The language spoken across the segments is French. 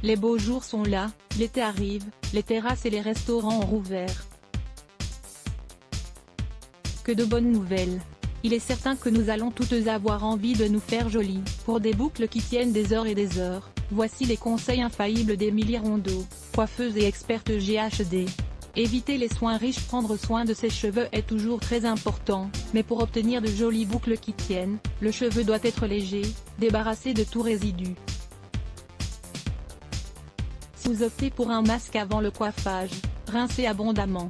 Les beaux jours sont là, l'été arrive, les terrasses et les restaurants ont rouvert. Que de bonnes nouvelles! Il est certain que nous allons toutes avoir envie de nous faire jolies. Pour des boucles qui tiennent des heures et des heures, voici les conseils infaillibles d'Émilie Rondeau, coiffeuse et experte GHD. Éviter les soins riches. Prendre soin de ses cheveux est toujours très important, mais pour obtenir de jolies boucles qui tiennent, le cheveu doit être léger, débarrassé de tout résidu. Si vous optez pour un masque avant le coiffage, rincez abondamment.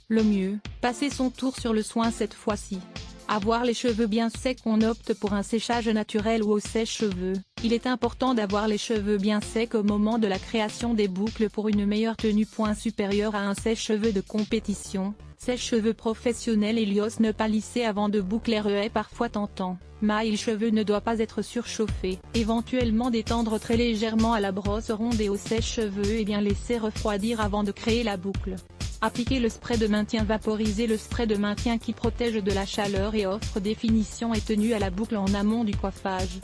Le mieux, passer son tour sur le soin cette fois-ci. Avoir les cheveux bien secs. On opte pour un séchage naturel ou au sèche-cheveux. Il est important d'avoir les cheveux bien secs au moment de la création des boucles pour une meilleure tenue. Point supérieur à un sèche-cheveux de compétition, sèche-cheveux professionnel. Helios ne pas lisser avant de boucler est parfois tentant. Maille cheveux ne doit pas être surchauffé. Éventuellement détendre très légèrement à la brosse ronde et au sèche-cheveux et bien laisser refroidir avant de créer la boucle. Appliquer le spray de maintien. Vaporiser le spray de maintien qui protège de la chaleur et offre définition et tenue à la boucle en amont du coiffage.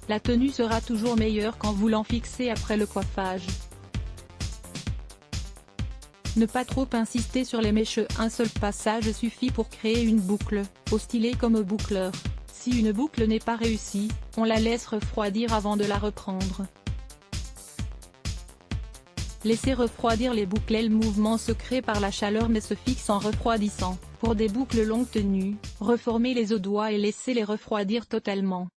La tenue sera toujours meilleure qu'en voulant fixer après le coiffage. Ne pas trop insister sur les mèches. Un seul passage suffit pour créer une boucle, au stylet comme au boucleur. Si une boucle n'est pas réussie, on la laisse refroidir avant de la reprendre. Laissez refroidir les boucles. Le mouvement se crée par la chaleur mais se fixe en refroidissant. Pour des boucles longues tenues, reformez les aux doigts et laissez-les refroidir totalement.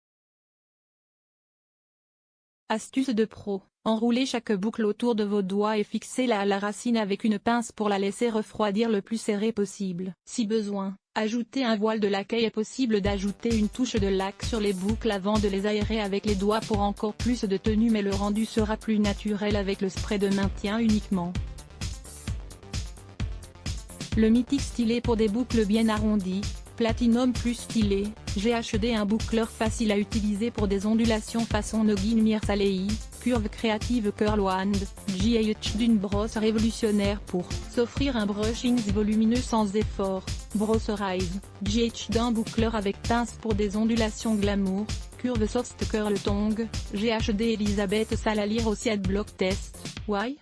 Astuce de pro, enroulez chaque boucle autour de vos doigts et fixez-la à la racine avec une pince pour la laisser refroidir le plus serré possible. Si besoin, ajoutez un voile de laque. Il est possible d'ajouter une touche de laque sur les boucles avant de les aérer avec les doigts pour encore plus de tenue, mais le rendu sera plus naturel avec le spray de maintien uniquement. Le mythique stylet pour des boucles bien arrondies. Platinum plus stylet, GHD. Un boucleur facile à utiliser pour des ondulations façon Noggin Mirsalei, curve créative Curl Wand, GH d'une brosse révolutionnaire pour s'offrir un brushing volumineux sans effort, Brosserize, GH d'un boucleur avec pince pour des ondulations glamour, curve Soft Curl Tongue, GHD. Elisabeth Salalier aussi Adblock Test, why?